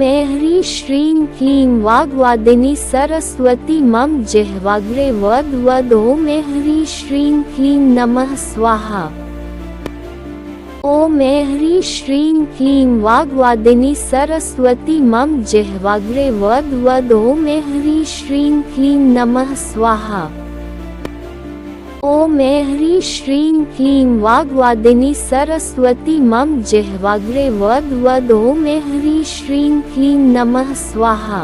ऐं ह्रीं श्रीं क्लीं वाग्वादिनी सरस्वती मम जिह्वाग्रे वद वद। ॐ ऐं ह्रीं श्रीं क्लीं नमः स्वाहा। ॐ ऐं ह्रीं श्रीं क्लीं वाग्वादिनी सरस्वती मम जिह्वाग्रे वद वद। ॐ ऐं ह्रीं श्रीं क्लीं नमः स्वाहा। ॐ ऐं ह्रीं श्रीं क्लीं वाग्वादिनी सरस्वती मम जिह्वाग्रे वद वद। ॐ ऐं ह्रीं श्रीं क्लीं नमः स्वाहा।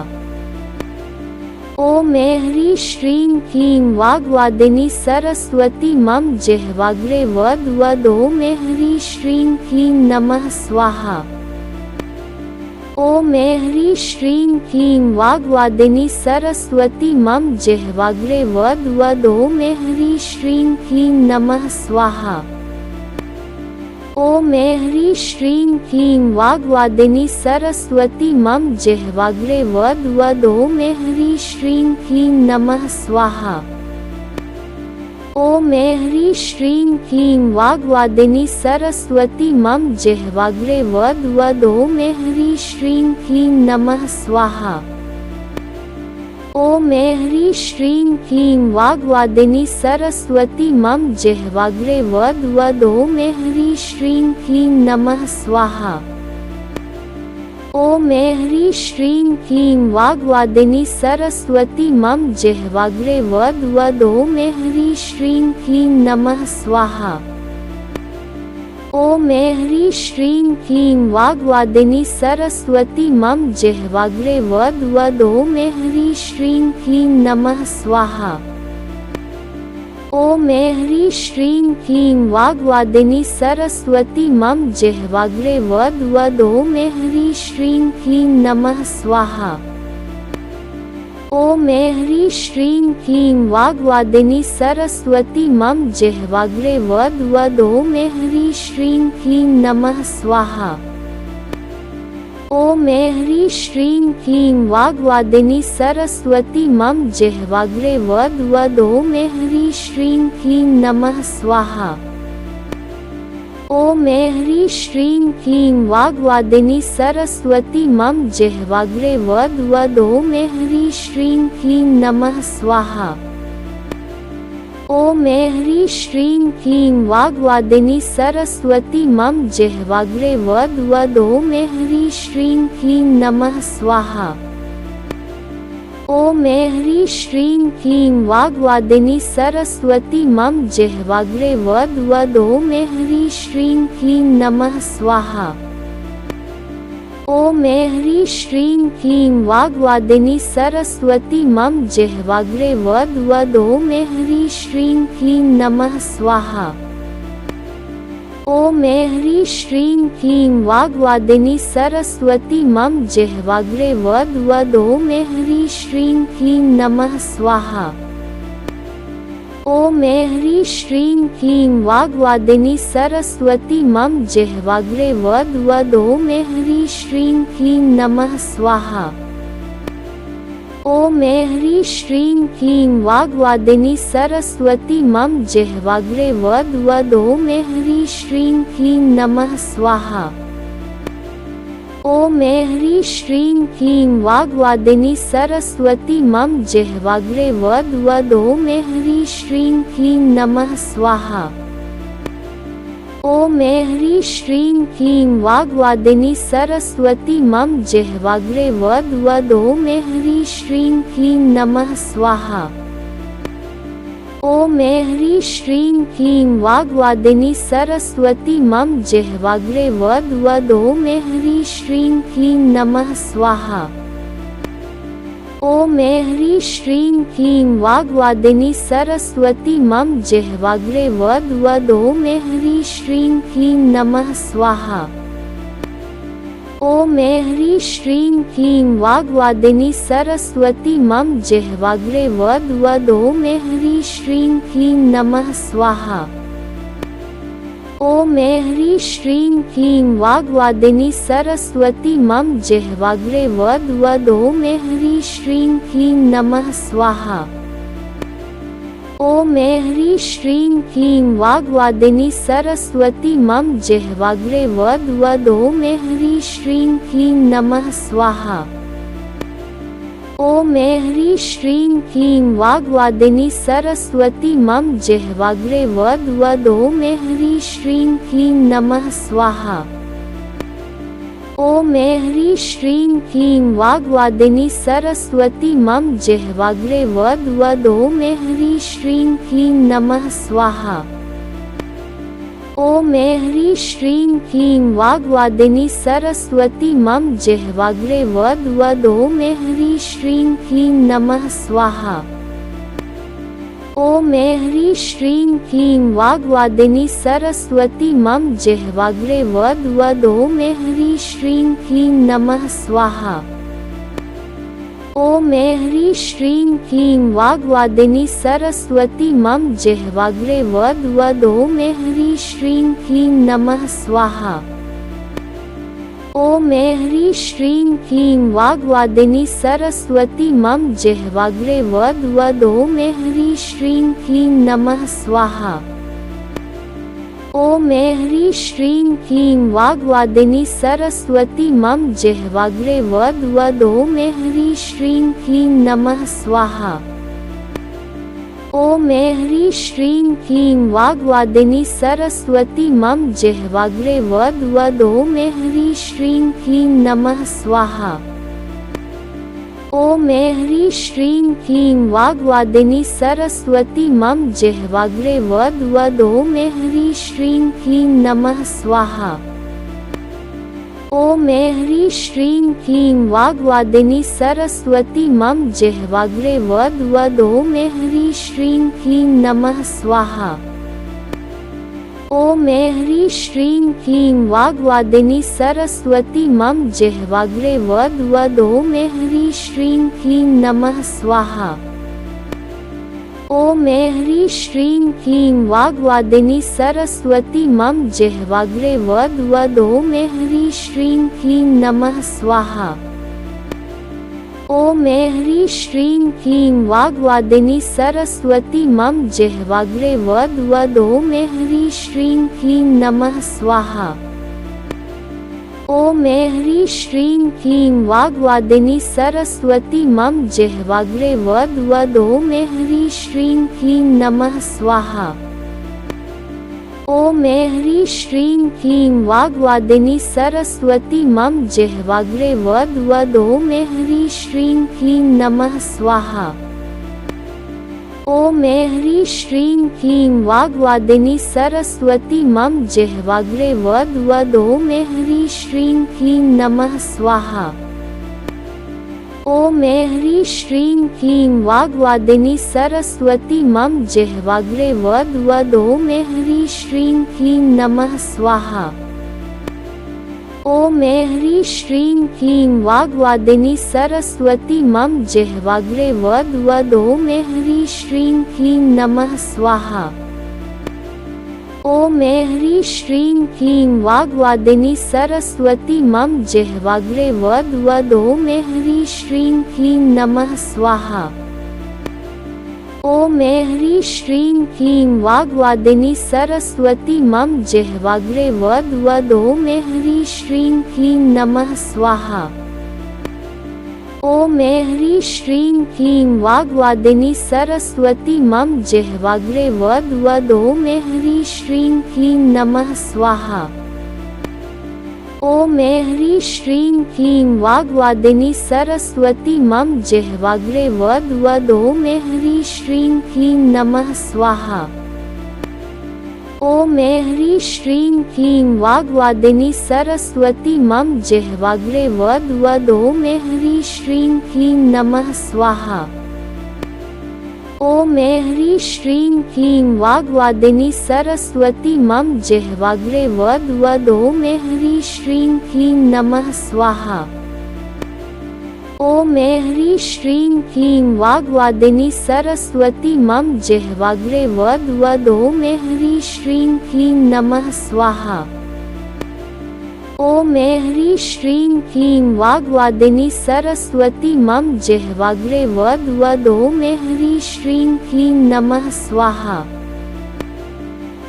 ॐ ऐं ह्रीं श्रीं क्लीं वाग्वादिनी सरस्वती मम जिह्वाग्रे वद वद। ॐ ऐं ह्रीं श्रीं क्लीं नमः स्वाहा। ॐ ऐं ह्रीं श्रीं क्लीं वाग्वादिनी सरस्वती मम जिह्वाग्रे वद वद। ॐ ऐं ह्रीं श्रीं क्लीं नमः स्वाहा। ॐ ऐं ह्रीं श्रीं क्लीं वाग्वादिनी सरस्वती मम जिह्वाग्रे वद वद। ॐ ऐं ह्रीं श्रीं क्लीं नमः स्वाहा। ॐ ऐं ह्रीं श्रीं क्लीं वाग्वादिनी सरस्वती मम जिह्वाग्रे वद वद। ॐ ऐं ह्रीं श्रीं क्लीं नमः स्वाहा। ॐ ऐं ह्रीं श्रीं क्लीं वाग्वादिनी सरस्वती मम जिह्वाग्रे वद वद। ॐ ऐं ह्रीं श्रीं क्लीं नमः स्वाहा। ॐ ऐं ह्रीं श्रीं क्लीं वाग्वादिनी सरस्वती मम जिह्वाग्रे वद वद। ॐ ऐं ह्रीं श्रीं क्लीं नमः स्वाहा। ॐ ऐं ह्रीं श्रीं क्लीं वाग्वादिनी सरस्वती मम जिह्वाग्रे वद वद। ॐ ऐं ह्रीं श्रीं क्लीं नमः स्वाहा। ॐ ऐं ह्रीं श्रीं क्लीं वाग्वादिनी सरस्वती मम जिह्वाग्रे वद वद। ॐ ऐं ह्रीं श्रीं क्लीं नमः स्वाहा। ॐ ऐं ह्रीं श्रीं क्लीं वाग्वादिनी सरस्वती मम जिह्वाग्रे वद वद। ॐ ऐं ह्रीं श्रीं क्लीं नमः स्वाहा। ॐ ऐं ह्रीं श्रीं क्लीं वाग्वादिनी सरस्वती मम जिह्वाग्रे वद वद। ॐ ऐं ह्रीं श्रीं क्लीं नमः स्वाहा। ॐ ऐं ह्रीं श्रीं क्लीं वाग्वादिनी सरस्वती मम जिह्वाग्रे वद वद। ॐ ऐं ह्रीं श्रीं क्लीं नमः स्वाहा। ॐ ऐं ह्रीं श्रीं क्लीं वाग्वादिनी सरस्वती मम जिह्वाग्रे वद वद। ॐ ऐं ह्रीं श्रीं क्लीं नमः स्वाहा। ॐ ऐं ह्रीं श्रीं क्लीं वाग्वादिनी सरस्वती मम जिह्वाग्रे वद वद। ॐ ऐं ह्रीं श्रीं क्लीं नमः स्वाहा। ॐ ऐं ह्रीं श्रीं क्लीं वाग्वादिनी सरस्वती मम जिह्वाग्रे वद वद। ॐ ऐं ह्रीं श्रीं क्लीं नमः स्वाहा। ॐ ऐं ह्रीं श्रीं क्लीं वाग्वादिनी सरस्वती मम जिह्वाग्रे वद वद। ॐ ऐं ह्रीं श्रीं क्लीं नमः स्वाहा। ॐ ऐं ह्रीं श्रीं क्लीं वाग्वादिनी सरस्वती मम जिह्वाग्रे वद वद। ॐ ऐं ह्रीं श्रीं क्लीं नमः स्वाहा। ॐ ऐं ह्रीं श्रीं क्लीं वाग्वादिनी सरस्वती मम जिह्वाग्रे वद वद। ॐ ऐं ह्रीं श्रीं क्लीं नमः स्वाहा। ॐ ऐं ह्रीं श्रीं क्लीं वाग्वादिनी सरस्वती मम जिह्वाग्रे वद वद। ॐ ऐं ह्रीं श्रीं क्लीं नमः स्वाहा। ॐ ऐं ह्रीं श्रीं क्लीं वाग्वादिनी सरस्वती मम जिह्वाग्रे वद वद। ॐ ऐं ह्रीं श्रीं क्लीं नमः स्वाहा। ॐ ऐं ह्रीं श्रीं क्लीं वाग्वादिनी सरस्वती मम जिह्वाग्रे वद वद। ॐ ऐं ह्रीं श्रीं क्लीं नमः स्वाहा। ॐ ऐं ह्रीं श्रीं क्लीं वाग्वादिनी सरस्वती मम जिह्वाग्रे वद वद। ॐ ऐं ह्रीं श्रीं क्लीं नमः स्वाहा। ॐ ऐं ह्रीं श्रीं क्लीं वाग्वादिनी सरस्वती मम जिह्वाग्रे वद वद। ॐ ऐं ह्रीं श्रीं क्लीं नमः स्वाहा। ॐ ऐं ह्रीं श्रीं क्लीं वाग्वादिनी सरस्वती मम जिह्वाग्रे वद वद। ॐ ऐं ह्रीं श्रीं क्लीं नमः स्वाहा। ॐ ह्रीं श्रीं क्लीं वाग्वादिनी सरस्वती मम जिह्वाग्रे वद वद। ॐ ह्रीं श्रीं क्लीं नमः स्वाहा। ॐ ह्रीं श्रीं क्लीं वाग्वादिनी सरस्वती मम जिह्वाग्रे वद वद। ॐ ह्रीं श्रीं क्लीं नमः स्वाहा। ॐ ह्रीं श्रीं क्लीं वाग्वादिनी सरस्वती मम जिह्वाग्रे वद वद। ॐ ह्रीं श्रीं क्लीं नमः स्वाहा। ॐ ह्रीं श्रीं क्लीं वाग्वादिनी सरस्वती मम जिह्वाग्रे वद वद। ॐ ह्रीं श्रीं क्लीं नमः स्वाहा। ॐ ह्रीं श्रीं क्लीं वाग्वादिनी सरस्वती मम जिह्वाग्रे वद वद। ॐ ह्रीं श्रीं क्लीं नमः स्वाहा। ॐ ह्रीं श्रीं क्लीं वाग्वादिनी सरस्वती मम जिह्वाग्रे वद वद। ॐ ह्रीं श्रीं क्लीं नमः स्वाहा। ॐ ह्रीं श्रीं क्लीं वाग्वादिनी सरस्वती मम जिह्वाग्रे वद वद। ॐ ह्रीं श्रीं क्लीं नमः स्वाहा। ॐ ह्रीं श्रीं क्लीं वाग्वादिनी सरस्वती मम जिह्वाग्रे वद वद। ॐ ह्रीं श्रीं क्लीं नमः स्वाहा। ॐ ह्रीं श्रीं क्लीं वाग्वादिनी सरस्वती मम जिह्वाग्रे वद वद। ॐ ह्रीं श्रीं क्लीं नमः स्वाहा। ॐ ह्रीं श्रीं क्लीं वाग्वादिनी सरस्वती मम जिह्वाग्रे वद वद। ॐ ह्रीं श्रीं क्लीं नमः स्वाहा। ॐ ह्रीं श्रीं क्लीं वाग्वादिनी सरस्वती मम जिह्वाग्रे वद वद। ॐ ह्रीं श्रीं क्लीं नमः स्वाहा। ॐ ह्रीं श्रीं क्लीं वाग्वादिनी सरस्वती मम जिह्वाग्रे वद वद। ॐ ह्रीं श्रीं क्लीं नमः स्वाहा। ॐ ह्रीं श्रीं क्लीं वाग्वादिनी सरस्वती मम जिह्वाग्रे वद वद। ॐ ह्रीं श्रीं क्लीं नमः स्वाहा। ॐ ह्रीं श्रीं क्लीं वाग्वादिनी सरस्वती मम जिह्वाग्रे वद वद। ॐ ह्रीं श्रीं क्लीं नमः स्वाहा। ॐ ह्रीं श्रीं क्लीं वाग्वादिनी सरस्वती मम जिह्वाग्रे वद वद। ॐ ह्रीं श्रीं क्लीं नमः स्वाहा। ॐ ह्रीं श्रीं क्लीं वाग्वादिनी सरस्वती मम जिह्वाग्रे वद वद। ॐ ह्रीं श्रीं क्लीं नमः स्वाहा। ॐ ह्रीं श्रीं क्लीं वाग्वादिनी सरस्वती मम जिह्वाग्रे वद वद। ॐ ह्रीं श्रीं क्लीं नमः स्वाहा। ॐ ह्रीं श्रीं क्लीं वाग्वादिनी सरस्वती मम जिह्वाग्रे वद वद। ॐ ह्रीं श्रीं क्लीं नमः स्वाहा। ॐ ह्रीं श्रीं क्लीं वाग्वादिनी सरस्वती मम जिह्वाग्रे वद वद। ॐ ह्रीं श्रीं क्लीं नमः स्वाहा। ॐ ह्रीं श्रीं क्लीं वाग्वादिनी सरस्वती मम जिह्वाग्रे वद वद। ॐ ह्रीं श्रीं क्लीं नमः स्वाहा। ॐ ह्रीं श्रीं क्लीं वाग्वादिनी सरस्वती मम जिह्वाग्रे वद वद। ॐ ह्रीं श्रीं क्लीं नमः स्वाहा। ॐ ह्रीं श्रीं क्लीं वाग्वादिनी सरस्वती मम जिह्वाग्रे वद वद। ॐ ह्रीं श्रीं क्लीं नमः स्वाहा। ॐ ह्रीं श्रीं क्लीं वाग्वादिनी सरस्वती मम जिह्वाग्रे वद वद। ॐ ह्रीं श्रीं क्लीं नमः स्वाहा। ॐ ह्रीं श्रीं क्लीं वाग्वादिनी सरस्वती मम जिह्वाग्रे वद वद। ॐ ह्रीं श्रीं क्लीं नमः स्वाहा। ॐ ह्रीं श्रीं क्लीं वाग्वादिनी सरस्वती मम जिह्वाग्रे वद वद। ॐ ह्रीं श्रीं क्लीं नमः स्वाहा। ॐ ह्रीं श्रीं क्लीं वाग्वादिनी सरस्वती मम जिह्वाग्रे वद वद। ॐ ह्रीं श्रीं क्लीं नमः स्वाहा। ॐ ह्रीं श्रीं क्लीं वाग्वादिनी सरस्वती मम जिह्वाग्रे वद वद। ॐ ह्रीं श्रीं क्लीं नमः स्वाहा।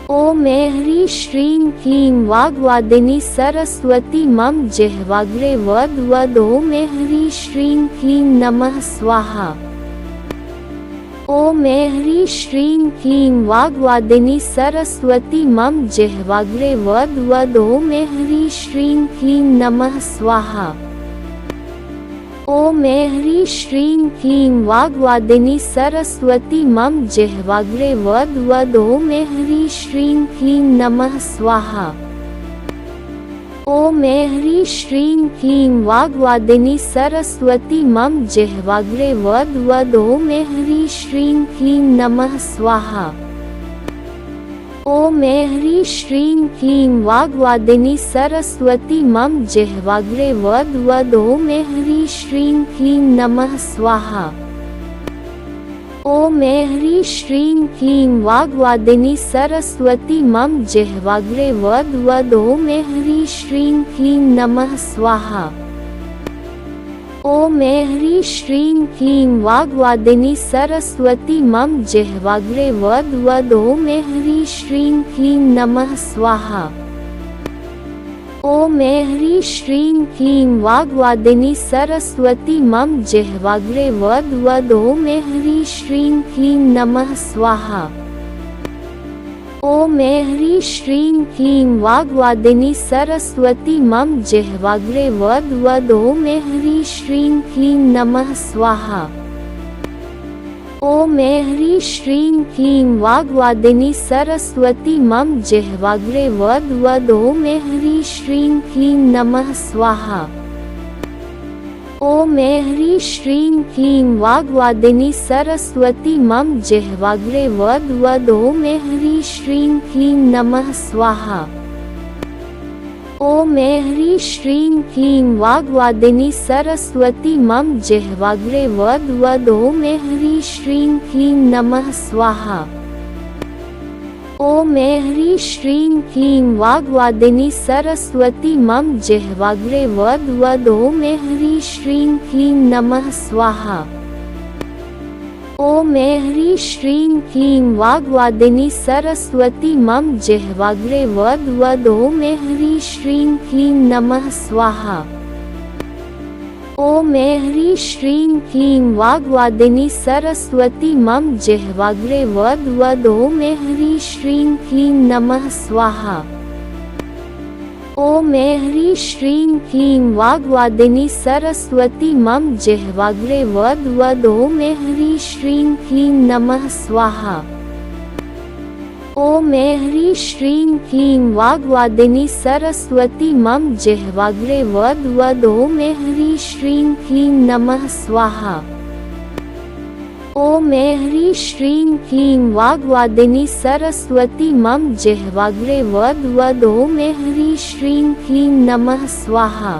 ॐ ह्रीं श्रीं क्लीं वाग्वादिनी सरस्वती मम जिह्वाग्रे वद वद। ॐ ह्रीं श्रीं क्लीं नमः स्वाहा। ॐ ह्रीं श्रीं क्लीं वाग्वादिनी सरस्वती मम जिह्वाग्रे वद वद। ॐ ह्रीं श्रीं क्लीं नमः स्वाहा। ॐ ह्रीं श्रीं क्लीं वाग्वादिनी सरस्वती मम जिह्वाग्रे वद वद। ॐ ह्रीं श्रीं क्लीं नमः स्वाहा। ॐ ह्रीं श्रीं क्लीं वाग्वादिनी सरस्वती मम जिह्वाग्रे वद वद। ॐ ह्रीं श्रीं क्लीं नमः स्वाहा। ॐ ह्रीं श्रीं क्लीं वाग्वादिनी सरस्वती मम जिह्वाग्रे वद वद। ॐ ह्रीं श्रीं क्लीं नमः स्वाहा। ॐ ह्रीं श्रीं क्लीं वाग्वादिनी सरस्वती मम जिह्वाग्रे वद वद। ॐ ह्रीं श्रीं क्लीं नमः स्वाहा। ॐ ह्रीं श्रीं क्लीं वाग्वादिनी सरस्वती मम जिह्वाग्रे वद वद। ॐ ह्रीं श्रीं क्लीं नमः स्वाहा। ॐ ह्रीं श्रीं क्लीं वाग्वादिनी सरस्वती मम जिह्वाग्रे वद वद। ॐ ह्रीं श्रीं क्लीं नमः स्वाहा। ॐ ह्रीं श्रीं क्लीं वाग्वादिनी सरस्वती मम जिह्वाग्रे वद वद। ॐ ह्रीं श्रीं क्लीं नमः स्वाहा। ॐ ह्रीं श्रीं क्लीं वाग्वादिनी सरस्वती मम जिह्वाग्रे वद वद। ॐ ह्रीं श्रीं क्लीं नमः स्वाहा। ॐ ह्रीं श्रीं क्लीं वाग्वादिनी सरस्वती मम जिह्वाग्रे वद वद। ॐ ह्रीं श्रीं क्लीं नमः स्वाहा। ॐ ह्रीं श्रीं क्लीं वाग्वादिनी सरस्वती मम जिह्वाग्रे वद वद। ॐ ह्रीं श्रीं क्लीं नमः स्वाहा। ॐ ह्रीं श्रीं क्लीं वाग्वादिनी सरस्वती मम जिह्वाग्रे वद वद। ॐ ह्रीं श्रीं क्लीं नमः स्वाहा। ॐ ह्रीं श्रीं क्लीं वाग्वादिनी सरस्वती मम जिह्वाग्रे वद वद। ॐ ह्रीं श्रीं क्लीं नमः स्वाहा। ॐ ह्रीं श्रीं क्लीं वाग्वादिनी सरस्वती मम जिह्वाग्रे वद वद। ॐ ह्रीं श्रीं क्लीं नमः स्वाहा। ॐ ह्रीं श्रीं क्लीं वाग्वादिनी सरस्वती मम जिह्वाग्रे वद वद। ॐ ह्रीं श्रीं क्लीं नमः स्वाहा। ॐ ह्रीं श्रीं क्लीं वाग्वादिनी सरस्वती मम जिह्वाग्रे वद वद। ॐ ह्रीं श्रीं क्लीं नमः स्वाहा। ॐ ह्रीं श्रीं क्लीं वाग्वादिनी सरस्वती मम जिह्वाग्रे वद वद। ॐ ह्रीं श्रीं क्लीं नमः स्वाहा।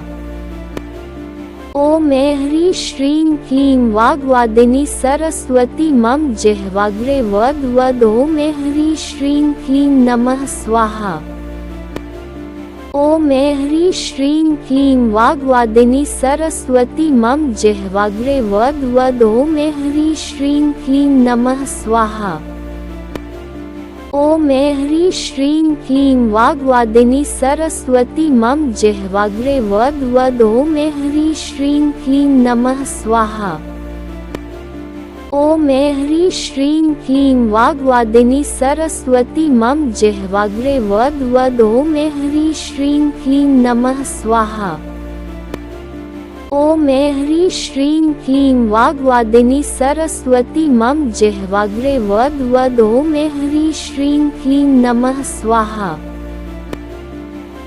ॐ ह्रीं श्रीं क्लीं वाग्वादिनी सरस्वती मम जिह्वाग्रे वद वद। ॐ ह्रीं श्रीं क्लीं नमः स्वाहा। ॐ ह्रीं श्रीं क्लीं वाग्वादिनी सरस्वती मम जिह्वाग्रे वद वद। ॐ ह्रीं श्रीं क्लीं नमः स्वाहा। ॐ ह्रीं श्रीं क्लीं वाग्वादिनी सरस्वती मम जिह्वाग्रे वद वद। ॐ ह्रीं श्रीं क्लीं नमः स्वाहा। ॐ ह्रीं श्रीं क्लीं वाग्वादिनी सरस्वती मम जिह्वाग्रे वद वद। ॐ ह्रीं श्रीं क्लीं नमः स्वाहा। ॐ ह्रीं श्रीं क्लीं वाग्वादिनी सरस्वती मम जिह्वाग्रे वद वद। ॐ ह्रीं श्रीं क्लीं नमः स्वाहा।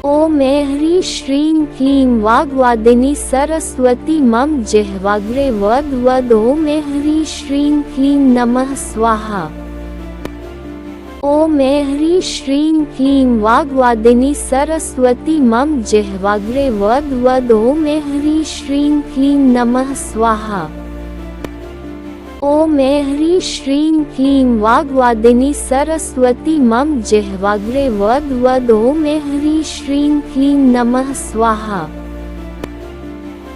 ॐ ह्रीं श्रीं क्लीं वाग्वादिनी सरस्वती मम जिह्वाग्रे वद वद। ॐ ह्रीं श्रीं क्लीं नमः स्वाहा। ॐ ह्रीं श्रीं क्लीं वाग्वादिनी सरस्वती मम जिह्वाग्रे वद वद। ॐ ह्रीं श्रीं क्लीं नमः स्वाहा। ॐ ह्रीं श्रीं क्लीं वाग्वादिनी सरस्वती मम जिह्वाग्रे वद वद। ॐ ह्रीं श्रीं क्लीं नमः स्वाहा।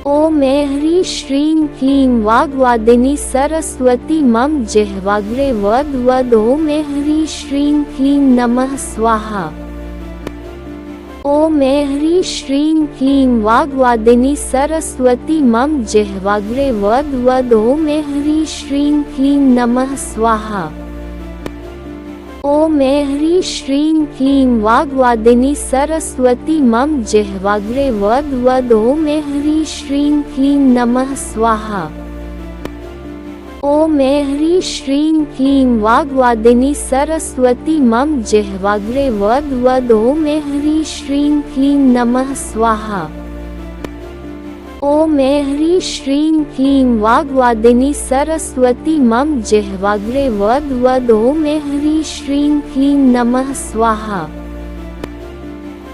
ॐ ह्रीं श्रीं क्लीं वाग्वादिनी सरस्वती मम जिह्वाग्रे वद वद। ॐ ह्रीं श्रीं क्लीं नमः स्वाहा। ॐ ह्रीं श्रीं क्लीं वाग्वादिनी सरस्वती मम जिह्वाग्रे वद वद। ॐ ह्रीं श्रीं क्लीं नमः स्वाहा। ॐ ह्रीं श्रीं क्लीं वाग्वादिनी सरस्वती मम जिह्वाग्रे वद वद। ॐ ह्रीं श्रीं क्लीं नमः स्वाहा। ॐ ह्रीं श्रीं क्लीं वाग्वादिनी सरस्वती मम जिह्वाग्रे वद वद। ॐ ह्रीं श्रीं क्लीं नमः स्वाहा। ॐ ह्रीं श्रीं क्लीं वाग्वादिनी सरस्वती मम जिह्वाग्रे वद वद। ॐ ह्रीं श्रीं क्लीं नमः स्वाहा।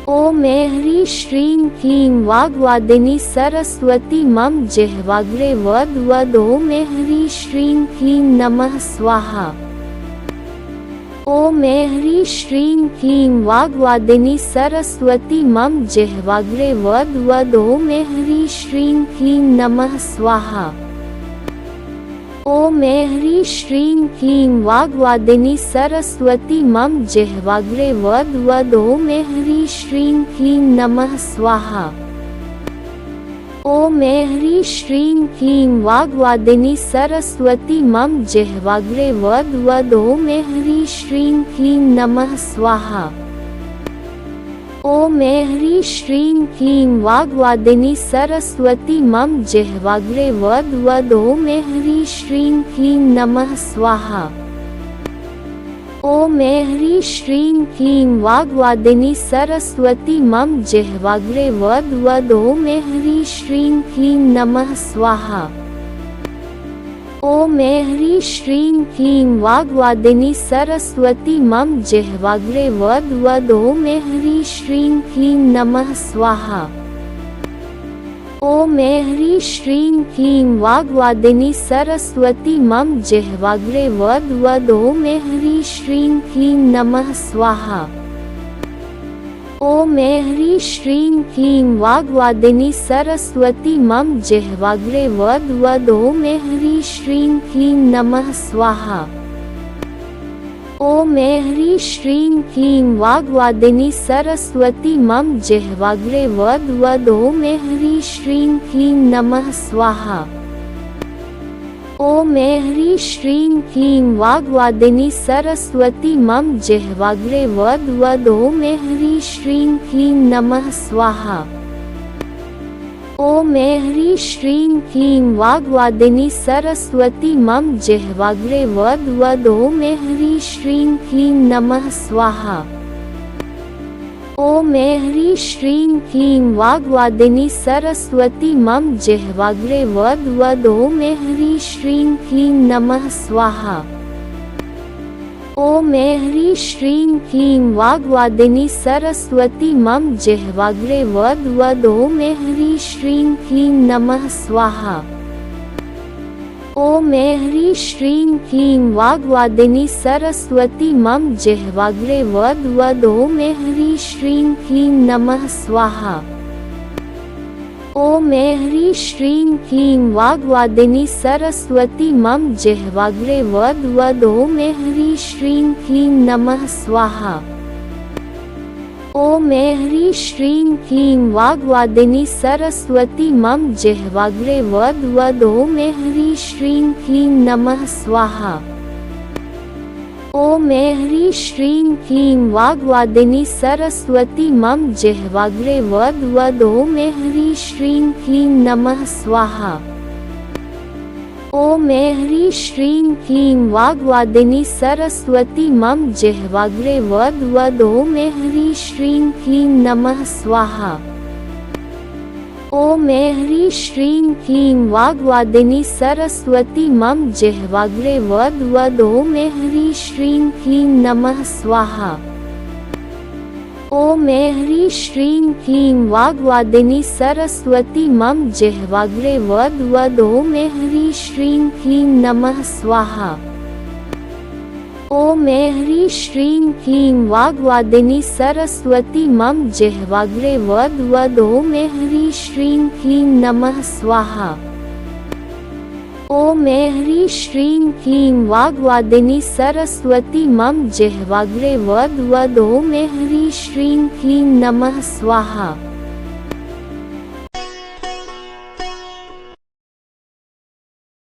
ॐ ह्रीं श्रीं क्लीं वाग्वादिनी सरस्वती मम जिह्वाग्रे वद वद। ॐ ह्रीं श्रीं क्लीं नमः स्वाहा। ॐ ह्रीं श्रीं क्लीं वाग्वादिनी सरस्वती मम जिह्वाग्रे वद वद। ॐ ह्रीं श्रीं क्लीं नमः स्वाहा। ॐ ह्रीं श्रीं क्लीं वाग्वादिनी सरस्वती मम जिह्वाग्रे वद वद। ॐ ह्रीं श्रीं क्लीं नमः स्वाहा। ॐ ह्रीं श्रीं क्लीं वाग्वादिनी सरस्वती मम जिह्वाग्रे वद वद। ॐ ह्रीं श्रीं क्लीं नमः स्वाहा। ॐ ह्रीं श्रीं क्लीं वाग्वादिनी सरस्वती मम जिह्वाग्रे वद वद। ॐ ह्रीं श्रीं क्लीं नमः स्वाहा। ॐ ह्रीं श्रीं क्लीं वाग्वादिनी सरस्वती मम जिह्वाग्रे वद वद। ॐ ह्रीं श्रीं क्लीं नमः स्वाहा। ॐ ह्रीं श्रीं क्लीं वाग्वादिनी सरस्वती मम जिह्वाग्रे वद वद। ॐ ह्रीं श्रीं क्लीं नमः स्वाहा। ॐ ह्रीं श्रीं क्लीं वाग्वादिनी सरस्वती मम जिह्वाग्रे वद वद। ॐ ह्रीं श्रीं क्लीं नमः स्वाहा। ॐ ह्रीं श्रीं क्लीं वाग्वादिनी सरस्वती मम जिह्वाग्रे वद वद। ॐ ह्रीं श्रीं क्लीं नमः स्वाहा। ॐ ह्रीं श्रीं क्लीं वाग्वादिनी सरस्वती मम जिह्वाग्रे वद वद। ॐ ह्रीं श्रीं क्लीं नमः स्वाहा। ॐ ह्रीं श्रीं क्लीं वाग्वादिनी सरस्वती मम जिह्वाग्रे वद वद। ॐ ह्रीं श्रीं क्लीं नमः स्वाहा। ॐ ह्रीं श्रीं क्लीं वाग्वादिनी सरस्वती मम जिह्वाग्रे वद वद। ॐ ह्रीं श्रीं क्लीं नमः स्वाहा। ॐ ह्रीं श्रीं क्लीं वाग्वादिनी सरस्वती मम जिह्वाग्रे वद वद। ॐ ह्रीं श्रीं क्लीं नमः स्वाहा। ॐ ह्रीं श्रीं क्लीं वाग्वादिनी सरस्वती मम जिह्वाग्रे वद वद। ॐ ह्रीं श्रीं क्लीं नमः स्वाहा। ॐ ह्रीं श्रीं क्लीं वाग्वादिनी सरस्वती मम जिह्वाग्रे वद वद। ॐ ह्रीं श्रीं क्लीं नमः स्वाहा। ॐ ह्रीं श्रीं क्लीं वाग्वादिनी सरस्वती मम जिह्वाग्रे वद वद। ॐ ह्रीं श्रीं क्लीं नमः स्वाहा। ॐ ह्रीं श्रीं क्लीं वाग्वादिनी सरस्वती मम जिह्वाग्रे वद वद। ॐ ह्रीं श्रीं क्लीं नमः स्वाहा। ॐ ह्रीं श्रीं क्लीं वाग्वादिनी सरस्वती मम जिह्वाग्रे वद वद। ॐ ह्रीं श्रीं क्लीं नमः स्वाहा। ॐ ह्रीं श्रीं क्लीं वाग्वादिनी सरस्वती मम जिह्वाग्रे वद वद। ॐ ह्रीं श्रीं क्लीं नमः स्वाहा। ॐ ह्रीं श्रीं क्लीं वाग्वादिनी सरस्वती मम जिह्वाग्रे वद वद। ॐ ह्रीं श्रीं क्लीं नमः स्वाहा। ॐ ह्रीं श्रीं क्लीं वाग्वादिनी सरस्वती मम जिह्वाग्रे वद वद। ॐ ह्रीं श्रीं क्लीं नमः स्वाहा। ॐ ह्रीं श्रीं क्लीं वाग्वादिनी सरस्वती मम जिह्वाग्रे वद वद। ॐ ह्रीं श्रीं क्लीं नमः स्वाहा। ॐ ह्रीं श्रीं क्लीं वाग्वादिनी सरस्वती मम जिह्वाग्रे वद वद। ॐ ह्रीं श्रीं क्लीं नमः स्वाहा।